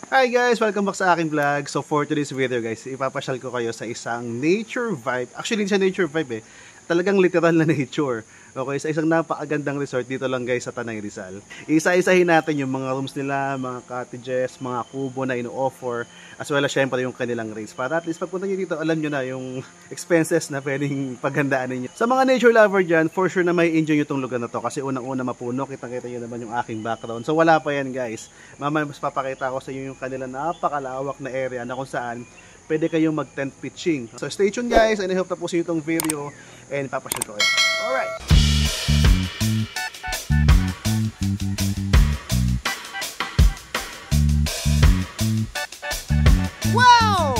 Hi guys! Welcome back sa aking vlog. So for today's video guys, ipapasyal ko kayo sa isang nature vibe. Actually hindi siya nature vibe talagang literal na nature. Okay, sa isang napakagandang resort dito lang guys sa Tanay Rizal. Isa-isahin natin yung mga rooms nila, mga cottages, mga kubo na ino-offer, as well as syempre yung kanilang rates. Para at least pagpunta nyo dito, alam nyo na yung expenses na pwedeng paghandaan ninyo. Sa mga nature lover dyan, for sure na may enjoy nyo itong lugar na to kasi unang-una mapuno. Kitang-kita nyo naman yung aking background. So wala pa yan guys. Mamaya mas papakita ko sa inyo yung kanilang napakalawak na area na kung saan pwede kayong mag-tent pitching. So stay tuned guys, and I hope tapusin nyo itong video and papasyal ko kayo. Alright! Wow!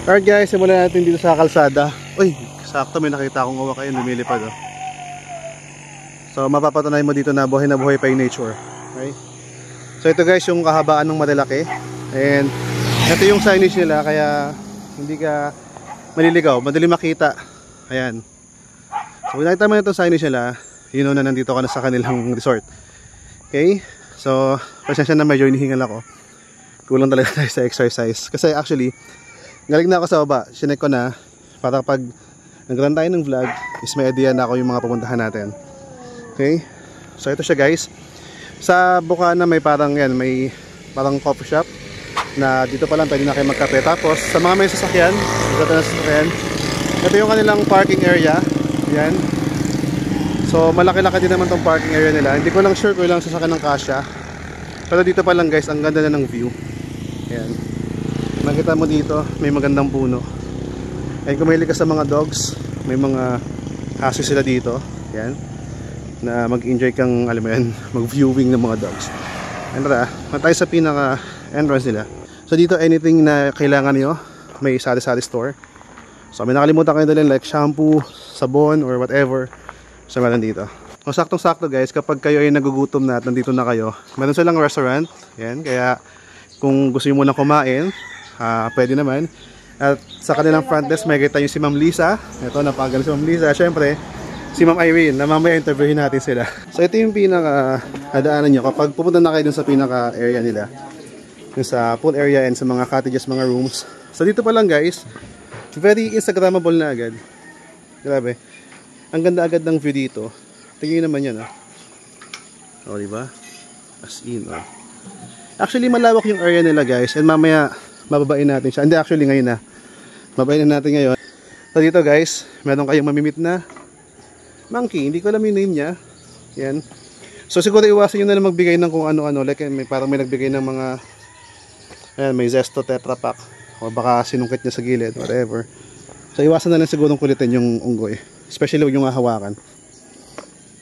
Alright guys, simulan natin dito sa kalsada. Uy, sakto may nakita akong uwak kayo, lumilipad oh. So mapapatunayan mo dito na buhay pa yung nature. Okay? So ito guys yung kahabaan ng Marilaki. And ito yung signage nila kaya hindi ka maliligaw, madali makita. Ayan. So kung nakita mo na itong signage nila, you know na nandito ka na sa kanilang resort. Okay? So pasensya na medyo hinihingal ako. Kulang talaga tayo sa exercise. Kasi actually galing na ako sa baba, sinek ko na para pag nagkaroon tayo ng vlog is may idea na ako yung mga pupuntahan natin. Okay, so ito siya guys. Sa Bukana may parang yan, may parang coffee shop na dito pa lang pwede na kayo magkape. Tapos sa mga may sasakyan, ito yung kanilang parking area. Yan. So malaki-laki din naman tong parking area nila. Hindi ko lang sure kung ilang sasakyan ng kasya, pero dito pa lang guys, ang ganda na ng view. Yan. Makita mo dito, may magandang puno. And kung mahilig ka sa mga dogs, may mga aso sila dito. Yan. Na mag-enjoy kang, alam mo yan, mag-viewing ng mga dogs. And tara, tayo sa pinaka-entrance nila. So dito, anything na kailangan nyo, may sari-sari store. So may nakalimutan kayo dalhin like shampoo, sabon, or whatever. So meron dito. O saktong-sakto guys, kapag kayo ay nagugutom na at nandito na kayo, meron silang restaurant. Yan, kaya kung gusto nyo munang kumain, pwede naman. At sa kanilang front desk may kita yung si Ma'am Lisa. Ito, napagaling si Ma'am Lisa. Siyempre, si Ma'am Irene na mamaya interviewin natin sila. So ito yung pinaka-adaanan nyo kapag pupunta na kayo dun sa pinaka-area nila, yung sa pool area and sa mga cottages, mga rooms. So dito pa lang guys, very instagrammable na agad. Grabe, ang ganda agad ng view dito. Tingnan naman yan o diba? As in actually malawak yung area nila guys, and mamaya mababain natin siya. Hindi, actually ngayon na. Mababain na natin ngayon. So dito guys, meron kayong mamimit na monkey. Hindi ko alam yung name niya. Yan. So siguro iwasan nyo na lang magbigay ng kung ano-ano. Like parang may nagbigay ng mga, ayan, may Zesto Tetra Pak. O baka sinungkit niya sa gilid. Whatever. So iwasan na lang siguro kulitin yung unggoy. Especially huwag yung hahawakan.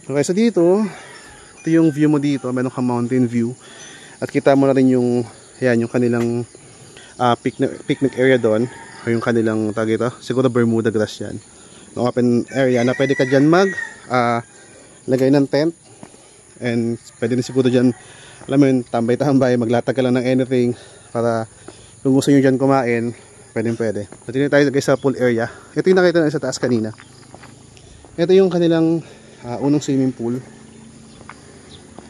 Okay, so dito, ito yung view mo dito. Meron ka mountain view. At kita mo na rin yung, yan, yung kanilang picnic area doon, o yung kanilang tag ito, siguro Bermuda grass yan, yung open area na pwede ka dyan lagay ng tent, and pwede din siguro dyan, alam mo yun, tambay-tambay, maglatag ka lang ng anything para kung gusto nyo dyan kumain, pwede. At yun tayo guys sa pool area. Ito yung nakita na sa taas kanina. Ito yung kanilang unang swimming pool.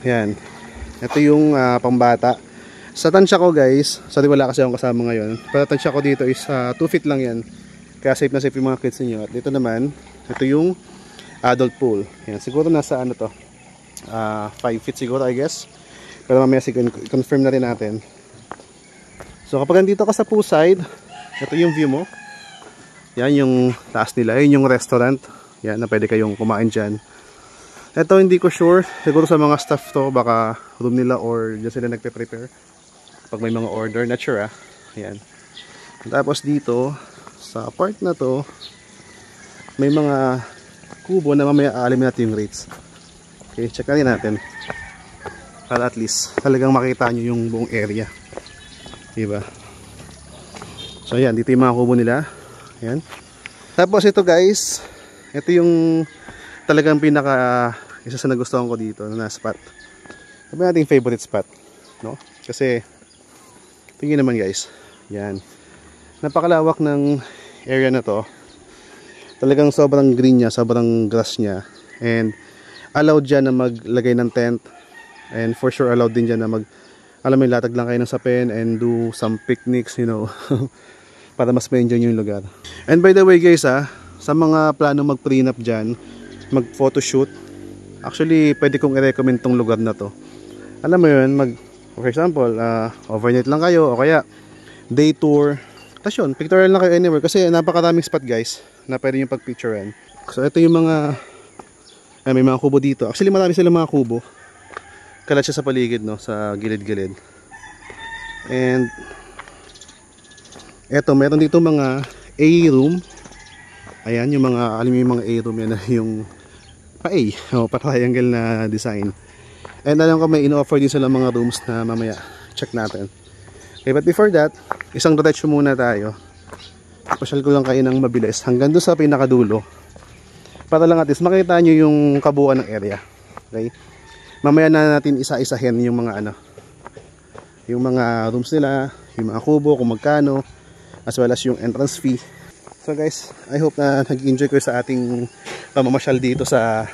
Yan, ito yung pambata. Sa tansya ko guys, sorry wala kasi akong kasama ngayon, pero tansya ko dito is 2 feet lang yan, kaya safe na safe yung mga kids niyo. At dito naman, ito yung adult pool. Yan, siguro nasa ano to, 5 feet siguro I guess, pero mamaya confirm na rin natin. So kapag nandito ka sa poolside, ito yung view mo. Yan yung taas nila, yun yung restaurant. Yan, na pwede kayong kumain dyan. Ito hindi ko sure, siguro sa mga staff to, baka room nila or dyan sila nagpe-prepare pag may mga order, not sure Ayan. Tapos dito sa part na to may mga kubo na mamaya aalimin natin yung rates. Okay, check na rin natin. Para at least talagang makita nyo yung buong area. Diba? So ayan, dito yung mga kubo nila. Ayan. Tapos ito guys, ito yung talagang pinaka isa sa nagustuhan ko dito na spot. Sabi natin favorite spot, no? Kasi tingin naman guys. Yan. Napakalawak ng area na to. Talagang sobrang green niya, sobrang grass niya. And allowed dyan na maglagay ng tent. And for sure allowed din dyan na alam mo, latag lang kayo ng sapin and do some picnics, you know. Para mas ma-enjoy yung lugar. And by the way guys sa mga plano mag-prenup dyan, mag-photoshoot, actually pwede kong i-recommend tong lugar na to. Alam mo yun, for example, overnight lang kayo o kaya day tour. Tapos yun, pictorial lang kayo anywhere kasi napakaraming spot guys na pwede yung pag-picturean. So ito yung mga may mga kubo dito. Actually marami silang mga kubo. Kalat siya sa paligid, no, sa gilid-gilid. And eto, meron dito mga A-room. Ayan, yung mga, alam mo yung mga A-room yan na yung pa-A, pa-triangle na design. And alam ko may in-offer din sila mga rooms na mamaya check natin. Okay, but before that, isang diretso muna tayo. Pasyal ko lang kayo ng mabilis hanggang doon sa pinakadulo. Para lang at least makita nyo yung kabuuan ng area. Okay? Mamaya na natin isa-isahin yung mga yung mga rooms nila, yung mga kubo, kung magkano, as well as yung entrance fee. So guys, I hope na nag-enjoy kayo sa ating pamamasyal dito sa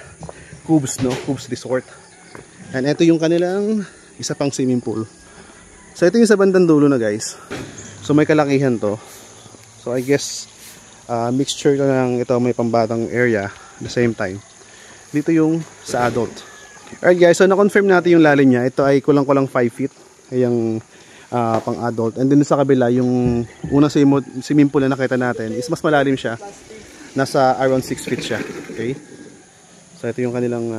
Cubes, no? Cubes Resort. And ito yung kanilang isa pang swimming pool. So ito yung sa bandang dulo na guys. So may kalakihan to. So I guess mixture ko ng ito, may pambatang area at the same time. Dito yung sa adult. Alright guys, so na-confirm natin yung lalim niya. Ito ay kulang-kulang 5 feet. Yung pang adult. And then sa kabila, yung unang swimming pool na nakita natin is mas malalim siya. Nasa around 6 feet siya. Okay? So ito yung kanilang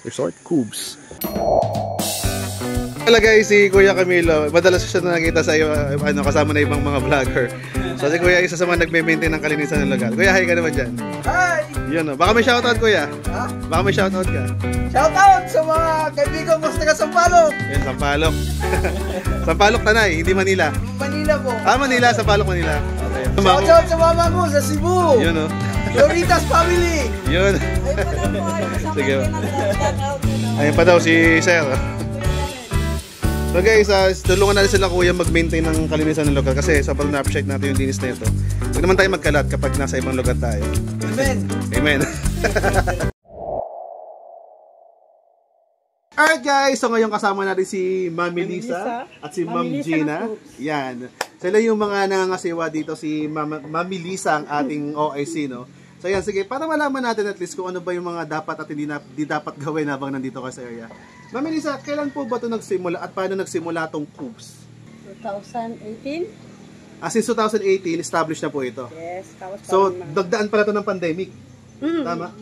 resort, Cubes. Wala guys, si Kuya Camilo, madalas siya na nakita sa iyo, kasama na ibang mga vlogger. So si Kuya isa sa mga nagme-maintain ng kalinisan ng lugar. Kuya, hi ka naman dyan. Hi! Yun o, baka may shoutout Kuya. Ha? Baka may shoutout ka. Shoutout sa mga kaibigan ko sa taga Sampaloc. Yan, Sampaloc. Sampaloc Tanay, hindi Manila. Manila po. Manila, Sampaloc, Manila. Okay. Shoutout sa mama ko sa Cebu. Yun o. Loritas family. Yun. Sige. Ayun pa daw si Sir. So guys, tulungan natin sila Kuya mag-maintain ng kalinisan ng lugar kasi sobrang na-appreciate natin yung linis na ito. Huwag naman tayo magkalat kapag nasa ibang lugar tayo. Amen. Amen. Alright guys, so ngayon kasama natin si Mami Lisa at si Ma'am Gina. Yan. Sila yung mga nangangasiwa dito, si Mami Lisa ang ating OIC, no? So yan, sige, para malaman natin at least kung ano ba yung mga dapat at hindi dapat gawin habang nandito ka sa area. Mami Lisa, kailan po ba ito nagsimula at paano nagsimula itong Cubes? 2018. Since 2018, established na po ito. Yes. So, nagdaan pala ito ng pandemic. Tama?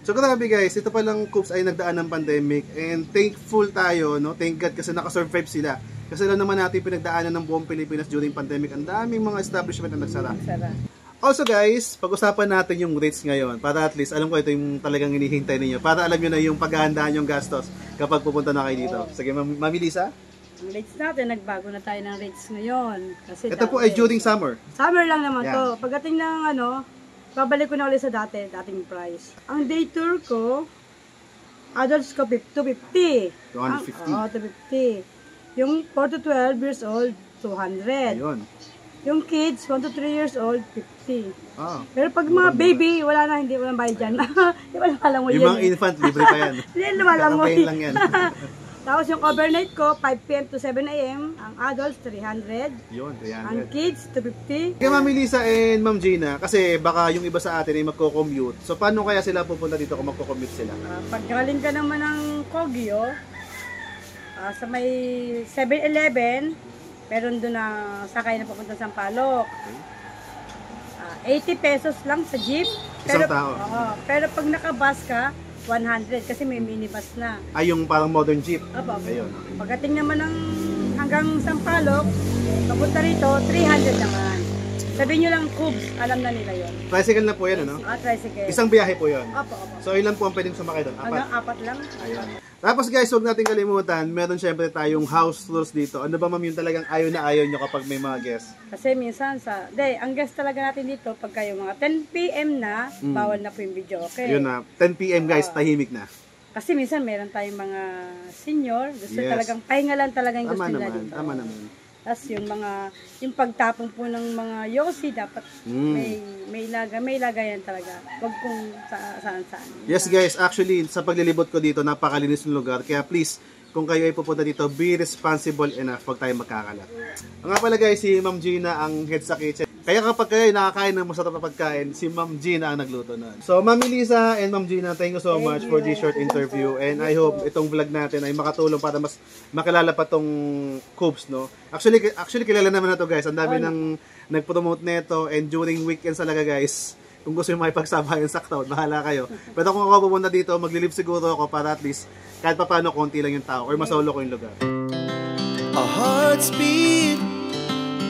So, grabe guys, ito palang Cubes ay nagdaan ng pandemic and thankful tayo, no? Thank God kasi nakasurvive sila. Kasi alam naman natin pinagdaanan ng buong Pilipinas during pandemic. Ang daming mga establishment na nagsara. Also guys, pag-usapan natin yung rates ngayon para at least alam ko ito yung talagang hinihintay ninyo para alam nyo na yung paghahandaan yung gastos kapag pupunta na kayo dito. Sige, Mami Lisa? Ang rates natin, nagbago na tayo ng rates ngayon. Kasi ito po ay during summer. Summer lang naman to. Pagdating ng babalik ko na ulit sa dating price. Ang day tour ko, adults ko 250. 250. Yung 4 to 12 years old, 200. Ayun. Yung kids, 1 to 3 years old, 50. Pero pag mga baby, wala na, walang bayad dyan. Wala mo yung mga infant, libre pa yan. Hindi, walang mo. Lang yan. Tapos yung overnight ko, 5 p.m. to 7 a.m. Ang adults, 300. Yun, 300. Ang kids, 250. Kaya Mami Lisa and Ma'am Gina, kasi baka yung iba sa atin ay magko-commute. So, paano kaya sila pupunta dito kung magko-commute sila? Pag galing ka naman ng Kogyo, sa may 7-Eleven, meron doon na sakay na papunta sa Sampaloc. 80 pesos lang sa jeep. Isang tao? Pero pag nakabus ka, 100 kasi may minibus na. Ay, yung parang modern jeep? Opo. Ayun, okay. Pagdating naman ng hanggang Sampaloc, papunta rito, 300 naman. Sabihin nyo lang Cubs, alam na nila yon. Tricycle na po yan, ano? Tricycle. Isang biyahe po yun. Opo, opo. So ilan po ang pwedeng sumakay doon? Hanggang 4 lang. Ayun. Tapos guys, huwag natin kalimutan, meron syempre tayong house rules dito. Ano ba ma'am yung talagang ayaw na ayaw nyo kapag may mga guests? Kasi minsan ang guest talaga natin dito, pagka yung mga 10 PM na, bawal na po yung video, okay? Yun na, 10 PM guys, tahimik na. Kasi minsan meron tayong mga senior, gusto Yes. talagang pahinga lang talaga yung gusto Tama nila naman, dito. tama naman. Tapos yung pagtapong po ng mga yosi, dapat may lagayan talaga. Huwag kung saan-saan. Yes guys, actually sa paglilibot ko dito, napakalinis ng lugar. Kaya please, kung kayo ay pupunta dito, be responsible enough pag tayo magkakalat. Nga pala guys, si Ma'am Gina ang head sa kitchen. Kaya kapag kayo nakakain ng masarap na pagkain, si Ma'am Gina ang nagluto nun. So Ma'am Elisa and Ma'am Gina, thank you so much for this short interview. And I hope itong vlog natin ay makatulong para mas makilala pa tong Cubs, no? Actually kilala naman na to guys. Ang dami nang nag-promote nito, and during weekends talaga guys. Kung gusto nyo makipagsabayan sa crowd, bahala kayo. Pero kung ako pupunta dito, maglilive siguro ako para at least kahit pa paano konti lang yung tao or masolo ko yung lugar. Our hearts beat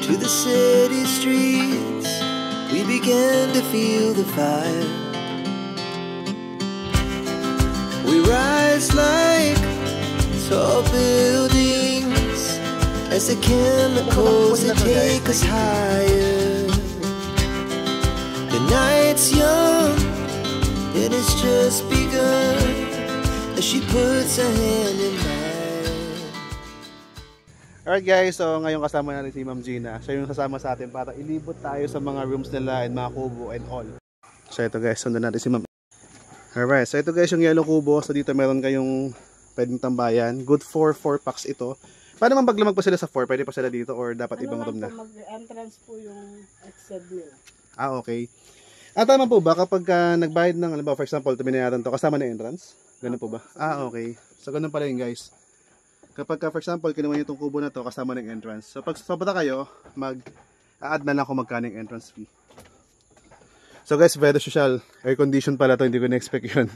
to the city streets. We began to feel the fire. We rise like tall buildings as the chemicals that take us higher. The night's young, it has just begun as she puts her hand in mine. Alright guys, so ngayon kasama natin si Ma'am Gina. Siya yung kasama sa atin para ilibot tayo sa mga rooms nila and mga kubo and all. So ito guys, sundan natin si Ma'am. Alright, so ito guys yung yellow kubo. So dito meron kayong pwedeng tambayan. Good for 4 packs ito. Paano man pag lamag pa sila sa 4, pwede pa sila dito or dapat ibang room na? Mag-entrance po yung exceed nila. Ah, okay. At tama po ba kapag nagbayad ng, alam for example, binayaran to, kasama na entrance? Ganun po ba? Ah, okay. So ganun pala yun guys. Kapag for example, kinuha nyo itong kubo na to, kasama ng entrance. So pag sobra kayo, mag-add na lang kung magkano yung entrance fee. So guys, very social. Air condition pala to, hindi ko na-expect yun.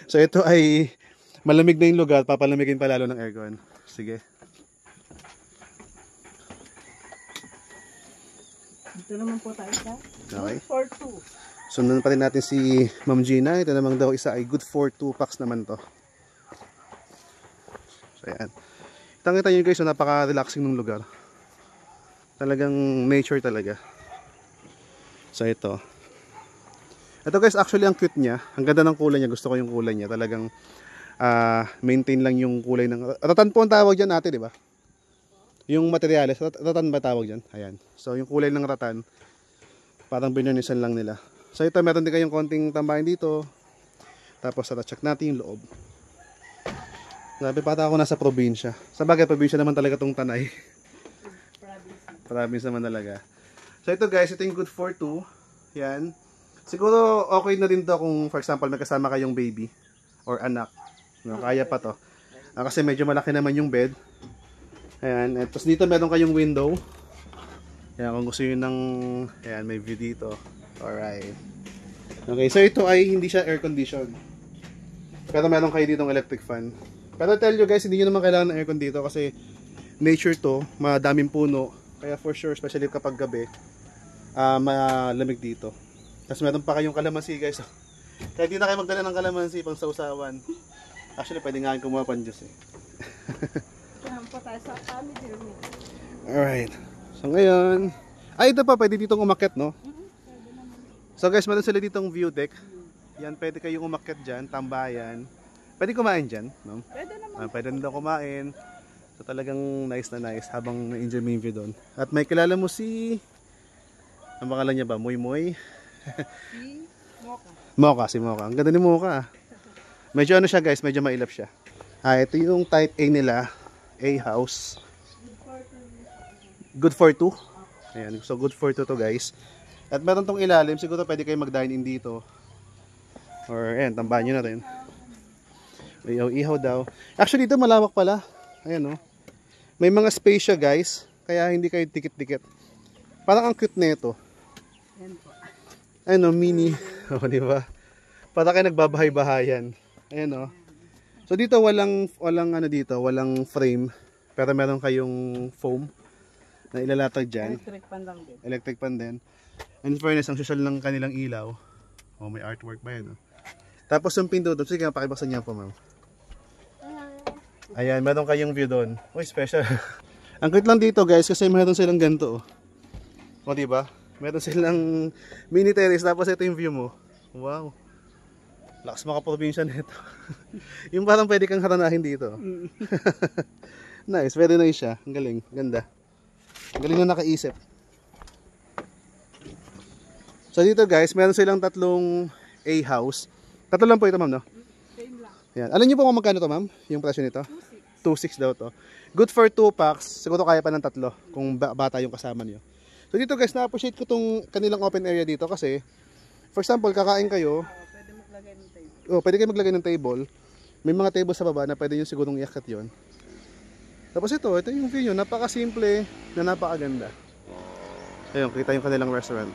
So ito ay malamig na yung lugar, papalamigin pa lalo ng aircon. Sige. Dito naman po tayo sa Okay. Good for 2. Sundan pa rin natin si Ma'am Gina. Ito namang daw isa ay good for 2 packs naman to. So ayan. Kita nyo guys, so napaka-relaxing ng lugar. Talagang nature talaga. So ito. Ito guys, actually ang cute niya. Ang ganda ng kulay niya. Gusto ko yung kulay niya. Talagang maintain lang yung kulay ng... Ratan po ang tawag dyan ate, di ba? Yung materyales. Ratan ba tawag dyan? Ayan. So yung kulay ng ratan, parang binurnisan lang nila. So ito, meron din kayong konting tambahin dito. Tapos check natin yung loob. Grabe, pata ako nasa probinsya. Sa bagay, probinsya naman talaga tong Tanay. Province naman talaga. So ito guys, ito yung good for 2. Yan. Siguro okay na din to kung for example may kasama kayong baby or anak. No, kaya pa to. Kasi medyo malaki naman yung bed. Ayan. Tapos dito meron kayong window. Ayan, kung gusto nyo ng... Ayan, may view dito. Alright. Okay, so ito ay hindi siya air condition. Pero meron kayo ditong electric fan. Pero tell you guys, hindi nyo naman kailangan ng aircon dito kasi nature to, madaming puno. Kaya for sure, especially kapag gabi, malamig dito. Tapos meron pa kayong kalamansi guys. Kaya hindi na kayo magdala ng kalamansi pang sausawan. Actually, pwede nga kumuha pang juice eh. Saan po tayo sa family room. Alright. So ngayon, ito pa, pwede ditong umakyat, no? So guys, meron sila ditong view deck. Yan, pwede kayong umakyat dyan, tambayan. Pwede kumain dyan, no? Pwede naman. Pwede nila kumain. So talagang nice na nice habang na-enjoy mo yung view doon. At may kilala mo si... Ang pangalan niya ba? Moy Moy? Si Mocha. Mocha, si Mocha. Ang ganda ni Mocha. Medyo ano siya guys, medyo mailap siya. Ito yung type A nila. A house. Good for 2. Ayan, so good for 2 to guys. At meron tong ilalim, siguro pwede kayo mag-dine in dito. Or ayan, tambahan nyo na rin. May ihaw daw. Actually ito malawak pala. Ayan o. May mga space siya guys. Kaya hindi kayo dikit-dikit. Parang ang cute na ito. Ayan po. Ayan o, mini. O, diba? Parang kayo nagbabahay-bahayan. Ayan o. So dito walang ano dito, walang frame. Pero meron kayong foam na ilalatag dyan. Electric pan lang din. Electric pan din. And in fairness, ang social ng kanilang ilaw. Oh, may artwork ba yan? Oh. Tapos yung pinto doon. Sige, pakibaksan niya po, ma'am. Ayan, meron kayong view doon. Uy, special. Ang cute lang dito, guys, kasi meron silang ganito. O, diba? Meron silang mini terrace, tapos ito yung view mo. Wow. Lakas mga probinsya nito. Yung parang pwede kang haranahin dito. Nice, very nice siya. Ang galing, ganda. Ang galing na nakaisip. So dito guys, meron silang tatlong A house. Tatlo lang po ito, ma'am, no? Same lang. Yan. Alam niyo po kung magkano to, ma'am? Yung presyo nito? 2.6 daw to. Good for 2 packs. Siguro kaya pa ng tatlo kung bata yung kasama niyo. So dito guys, na-appreciate ko tong kanilang open area dito kasi for example, kakain kayo. Pwede maglagay ng table. Oh, pwede kayo maglagay ng table. May mga table sa baba na pwede nyo sigurong iakyat yun. Tapos ito yung view nyo. Napaka-simple na napakaganda. Ayun, kita yung kanilang restaurant.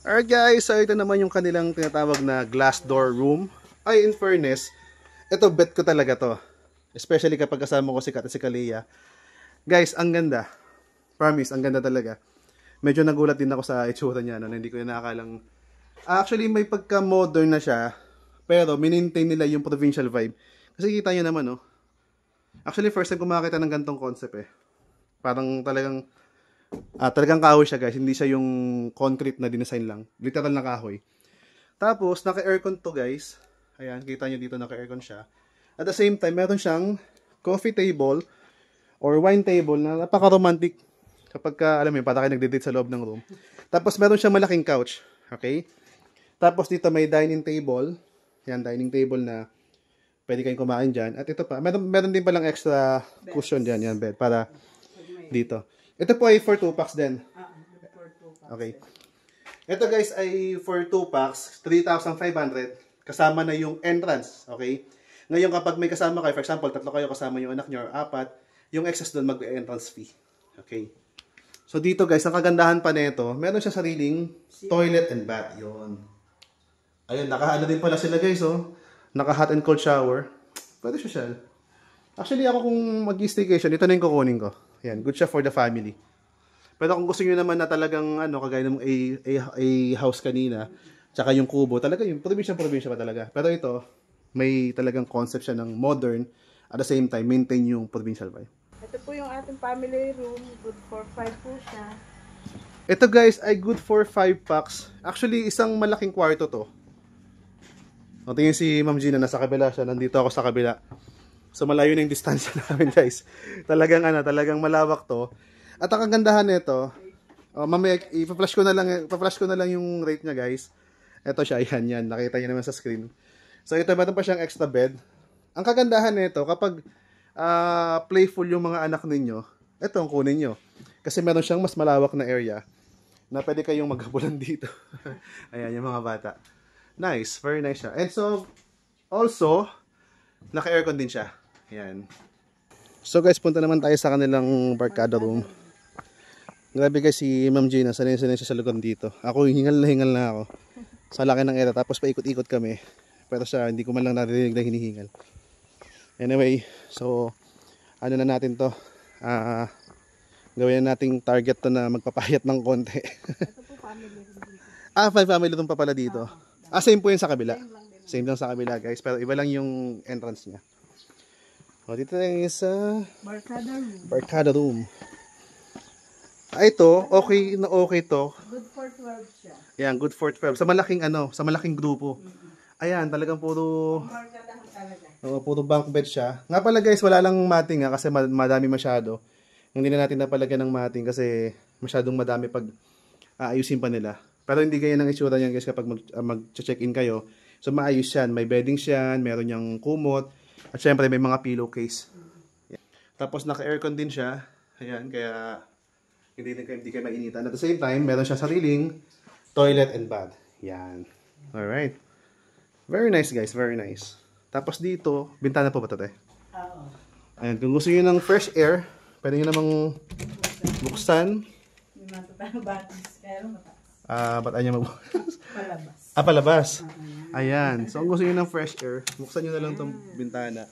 Alright guys, so ito naman yung kanilang tinatawag na glass door room. Ay, in fairness, ito bet ko talaga to. Especially kapag kasama ko si Kat at si Kalia. Guys, ang ganda. Promise, ang ganda talaga. Medyo nagulat din ako sa itsura niya, no? Hindi ko na nakakalang... Actually, may pagka-modern na siya. Pero, minintain nila yung provincial vibe. Kasi kita nyo naman, no? Actually, first time ko makakita ng gantong concept, eh. Parang talagang... talagang kahoy siya, guys. Hindi siya yung concrete na dinesign lang. Literal na kahoy. Tapos, naka-aircon to, guys. Ayan, kita nyo dito, naka-aircon siya. At the same time, meron siyang coffee table or wine table na napaka-romantic. Kapag ka, alam mo yun, para kayo nagde-date sa loob ng room. Tapos, meron siyang malaking couch. Okay? Tapos, dito may dining table. Yan, dining table na pwede kayong kumain dyan. At ito pa, meron din palang extra cushion dyan, yan, bed, para dito. Ito po ay for 2 packs din. Okay. Ito guys ay for 2 packs, 3,500. Kasama na yung entrance. Okay? Ngayon, kapag may kasama kayo, for example, 3 kayo kasama yung anak nyo or 4, yung excess doon mag-entrance fee. Okay? So dito guys, ang kagandahan pa nito, meron siya sariling toilet and bath. Yun. Ayun, naka-ano din pala sila guys, oh. Naka-hot and cold shower. Pwede social. Actually, ako kung mag-staycation, ito na yung kukunin ko. Yan, good siya for the family. Pero kung gusto niyo naman na talagang, kagaya ng a house kanina, tsaka yung kubo, talaga yung probinsya pa talaga. Pero ito, may talagang concept siya ng modern, at the same time, maintain yung provincial vibe. Ito po yung ating family room. Good for 5 po siya. Ito guys ay good for 5 packs. Actually, isang malaking kwarto to. O, tingin si Ma'am Gina, nasa kabila siya. Nandito ako sa kabila. So, malayo na yung distansya namin guys. Talagang malawak to. At ang kagandahan nito, mamaya, ipa-flash ko na lang yung rate niya guys. Ito siya, yan. Nakita niyo naman sa screen. So, ito, meron pa siyang extra bed. Ang kagandahan nito, kapag playful yung mga anak ninyo, ito ang kunin nyo. Kasi meron siyang mas malawak na area na pwede kayong maghabulan dito. Ayan, yung mga bata. Nice, very nice siya. And so, also, naka-aircon din siya. Ayan. So guys, punta naman tayo sa kanilang barkada room. Grabe guys, si Ma'am Gina, sanay siya sa lugar dito. Ako, hingal na ako. Sa laki ng area, tapos paikot-ikot kami. Pero siya, hindi ko man lang narinig na hinihingal. Anyway, so ano na natin to, gawin na nating target to na magpapayat ng konti. Ito po family room dito. Family room pa pala dito. Same po yun sa kabila. Same lang sa kabila guys, pero iba lang yung entrance niya. O, dito tayo sa barkada room. Ito, okay to. Good for 12 siya. Yan, good for 12. Sa malaking grupo. Ayan, talagang puro puro bunk bed siya. Nga pala guys, wala lang mating kasi madami masyado. Hindi na natin napalagyan ng mating kasi masyadong madami pag aayusin pa nila. Pero hindi ganyan ang itsura niyan guys kapag mag-check-in kayo. So maayos yan. May bedding siyan, meron niyang kumot, at syempre may mga pillowcase. Yan. Tapos naka-aircon din siya. Ayan, kaya hindi kayo mainitan. At the same time, meron siya sariling toilet and bath. Yan. Alright. Very nice guys, very nice. Tapos dito, bintana po ba ito, te? Oo. Ayan, kung gusto nyo ng fresh air, pwede nyo namang buksan. May matatang batis. Pero mataas. Ba't ayaw magbukas? Palabas. Palabas. Ayan. So, kung gusto nyo ng fresh air, buksan nyo na lang itong bintana.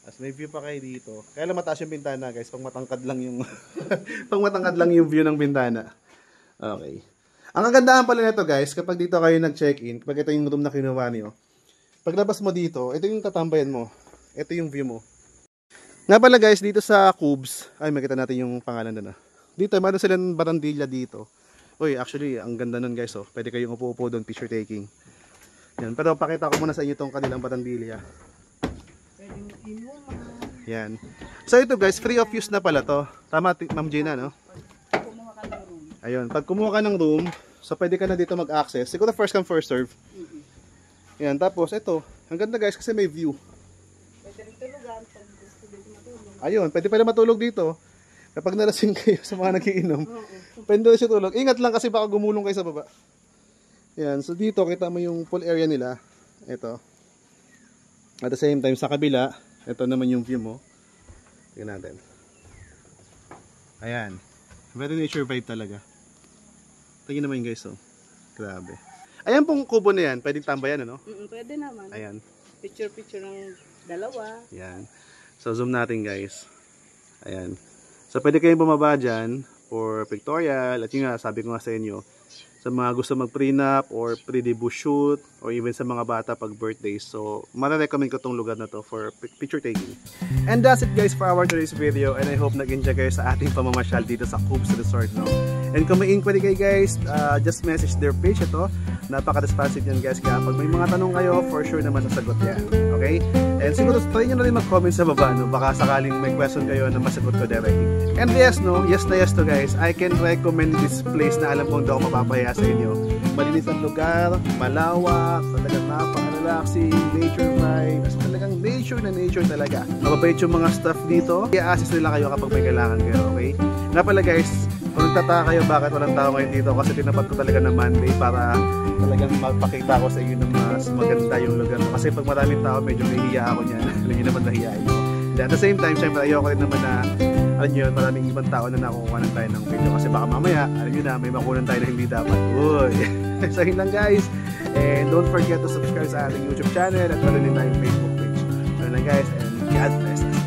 As may view pa kayo dito. Kaya lang mataas yung bintana, guys. Pang matangkad lang yung view ng bintana. Okay. Ang kagandahan pala nito guys, kapag dito kayo nag-check-in, kapag ito yung room na kinuha niyo, paglabas mo dito, ito yung tatambayan mo. Ito yung view mo. Nga pala guys, dito sa Cubes, ay makita natin yung pangalan doon. Dito, meron silang barandilla dito. Uy, actually, ang ganda nun guys. Oh. Pwede kayong upo-upo doon, picture taking. Yan. Pero pakita ko muna sa inyo itong kanilang barandilla. Yan. So ito guys, free of use na pala to. Tama, Ma'am Gina, no? Ayun, pag kumuha ka ng room, so pwede ka na dito mag-access. Siguro first come, first serve. Yan, tapos ito. Ang ganda guys kasi may view. Ayun, pwede pala matulog dito. Kapag nalasing kayo sa mga nagiinom, pwede na siya tulog. Ingat lang kasi baka gumulong kayo sa baba. Yan, so dito kita mo yung pool area nila. Ito. At the same time, sa kabila, ito naman yung view mo. Tingnan natin. Ayan. Very nature vibe talaga. Tingnan naman guys, oh. Grabe. Ayan pong kubo na yan, pwedeng tambayan, ano? Pwede naman. Ayan. Picture ng dalawa. Ayan. So zoom natin guys. Ayan. So pwede kayong bumaba dyan for pictorial. At yun nga, sabi ko nga sa inyo, sa mga gusto mag-prenup or pre-debut shoot or even sa mga bata pag birthday. So, mara-recommend ko tong lugar na to for picture taking. And that's it guys for our today's video, and I hope nag-enjoy kayo sa ating pamamasyal dito sa Cubes Resort, no? And kung may inquiry kayo guys, just message their page ito. Napaka-responsive yan guys, kaya pag may mga tanong kayo, for sure naman sasagot yan. Okay? And siguro try nyo na rin mag-comment sa baba, no? Baka sakaling may question kayo na masagot ko directly. And yes, no? Yes na yes to guys. I can recommend this place na alam kong hindi ako mapapahiya sa inyo. Malinis ang lugar, malawak, talagang napaka-relaxing, nature vibes, talagang nature na nature talaga. Mababait yung mga staff dito. I-assist nila kayo kapag may kailangan kayo, okay? Nga pala guys, kung nagtataka kayo bakit walang tao ngayon dito, kasi tinapat ko talaga ng Monday para talagang magpakita ko sa inyo na mas maganda yung lugar. Kasi pag maraming tao, medyo nahihiya ako niyan. Alam nyo naman nahihiyain ko. And at the same time, syempre ayoko rin naman na alam nyo yun, maraming ibang tao na nakukuha ng tayo ng video. Kasi baka mamaya, alam nyo na, may makunan tayo na hindi dapat. Uy! So yun lang guys. And don't forget to subscribe sa ating YouTube channel at meron din tayong Facebook page. So yun lang guys, and God bless us.